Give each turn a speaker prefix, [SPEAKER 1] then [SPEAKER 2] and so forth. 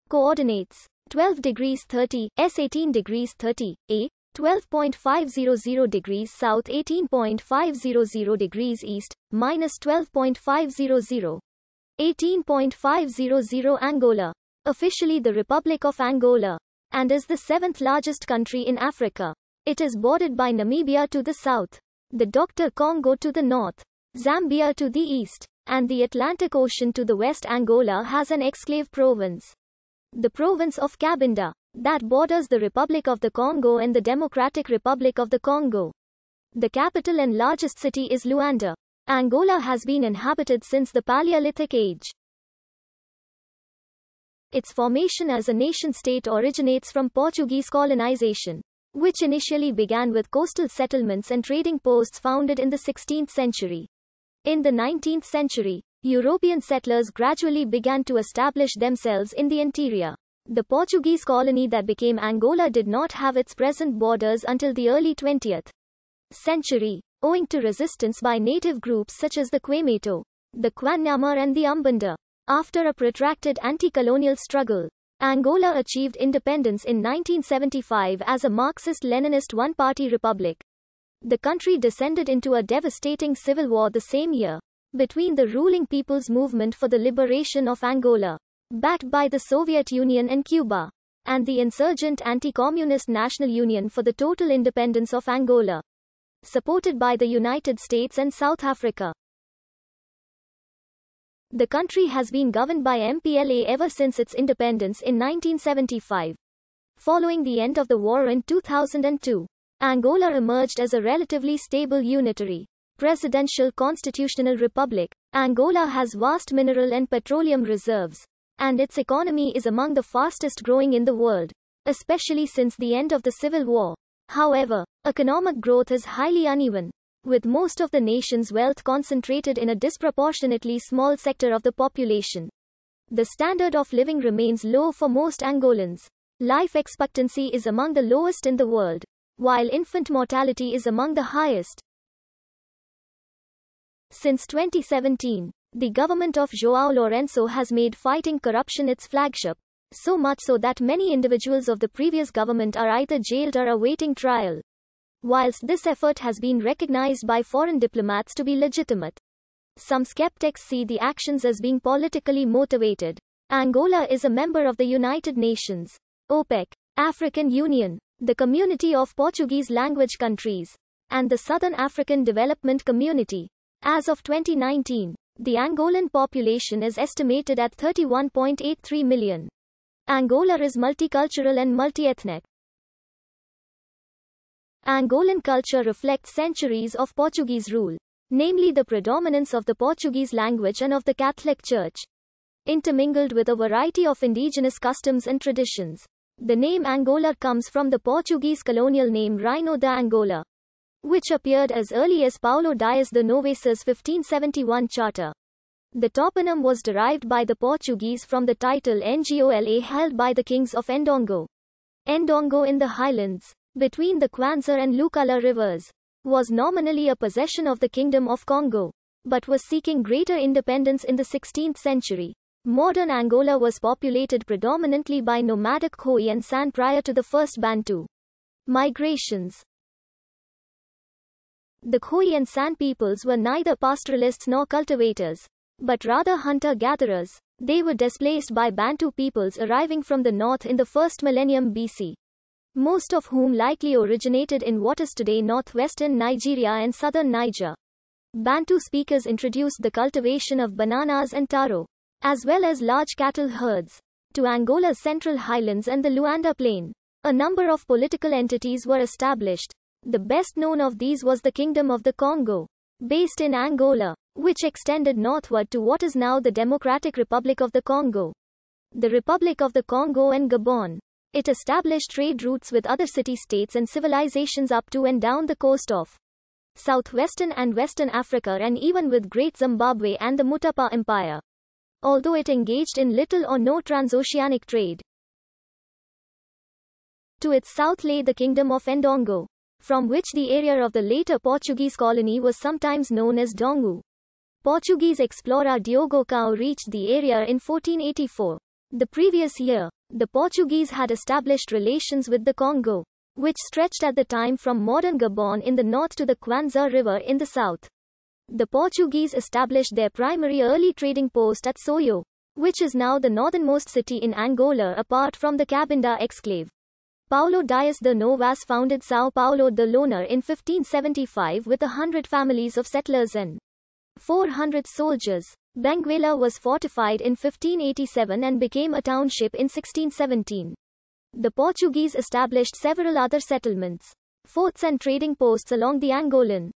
[SPEAKER 1] Coordinates: 12 degrees 30 S 18 degrees 30 A 12.500 degrees south 18.500 degrees east, minus 12.500. 18.500 Angola. Officially the Republic of Angola, and is the seventh largest country in Africa. It is bordered by Namibia to the south, the Dr. Congo to the north, Zambia to the east, and the Atlantic Ocean to the west. Angola has an exclave province, the province of Cabinda, that borders the Republic of the Congo and the Democratic Republic of the Congo. The capital and largest city is Luanda. Angola has been inhabited since the Paleolithic age. Its formation as a nation-state originates from Portuguese colonization, which initially began with coastal settlements and trading posts founded in the 16th century. In the 19th century, European settlers gradually began to establish themselves in the interior. The Portuguese colony that became Angola did not have its present borders until the early 20th century, owing to resistance by native groups such as the Quemato, the Kwanyama and the Umbanda. After a protracted anti-colonial struggle, Angola achieved independence in 1975 as a Marxist-Leninist one-party republic. The country descended into a devastating civil war the same year, between the ruling People's Movement for the Liberation of Angola, backed by the Soviet Union and Cuba, and the insurgent anti-communist National Union for the Total Independence of Angola, supported by the United States and South Africa. The country has been governed by MPLA ever since its independence in 1975. Following the end of the war in 2002, Angola emerged as a relatively stable unitary, presidential constitutional republic. Angola has vast mineral and petroleum reserves, and its economy is among the fastest growing in the world, especially since the end of the Civil War. However, economic growth is highly uneven, with most of the nation's wealth concentrated in a disproportionately small sector of the population. The standard of living remains low for most Angolans. Life expectancy is among the lowest in the world, while infant mortality is among the highest. Since 2017, the government of João Lourenço has made fighting corruption its flagship, so much so that many individuals of the previous government are either jailed or awaiting trial. Whilst this effort has been recognized by foreign diplomats to be legitimate, some skeptics see the actions as being politically motivated. Angola is a member of the United Nations, OPEC, African Union, the Community of Portuguese Language Countries, and the Southern African Development Community. As of 2019, the Angolan population is estimated at 31.83 million. Angola is multicultural and multi-ethnic. Angolan culture reflects centuries of Portuguese rule, namely the predominance of the Portuguese language and of the Catholic Church, intermingled with a variety of indigenous customs and traditions. The name Angola comes from the Portuguese colonial name Reino da Angola, which appeared as early as Paulo Dias de Novaes' 1571 charter. The toponym was derived by the Portuguese from the title Ngola held by the kings of Ndongo. Ndongo in the highlands, between the Kwanza and Lukala rivers, was nominally a possession of the Kingdom of Congo, but was seeking greater independence in the 16th century. Modern Angola was populated predominantly by nomadic Khoi and San prior to the first Bantu migrations. The Khoi and San peoples were neither pastoralists nor cultivators, but rather hunter-gatherers. They were displaced by Bantu peoples arriving from the north in the first millennium BC, most of whom likely originated in what is today northwestern Nigeria and southern Niger. Bantu speakers introduced the cultivation of bananas and taro, as well as large cattle herds, to Angola's central highlands and the Luanda Plain. A number of political entities were established. The best known of these was the Kingdom of the Congo, based in Angola, which extended northward to what is now the Democratic Republic of the Congo, the Republic of the Congo and Gabon. It established trade routes with other city-states and civilizations up to and down the coast of southwestern and western Africa, and even with Great Zimbabwe and the Mutapa Empire, although it engaged in little or no transoceanic trade. To its south lay the Kingdom of Ndongo, from which the area of the later Portuguese colony was sometimes known as Dongu. Portuguese explorer Diogo Cao reached the area in 1484. The previous year, the Portuguese had established relations with the Congo, which stretched at the time from modern Gabon in the north to the Kwanza River in the south. The Portuguese established their primary early trading post at Soyo, which is now the northernmost city in Angola apart from the Cabinda exclave. Paulo Dias de Novas founded São Paulo de Lona in 1575 with 100 families of settlers and 400 soldiers. Benguela was fortified in 1587 and became a township in 1617. The Portuguese established several other settlements, forts and trading posts along the Angolan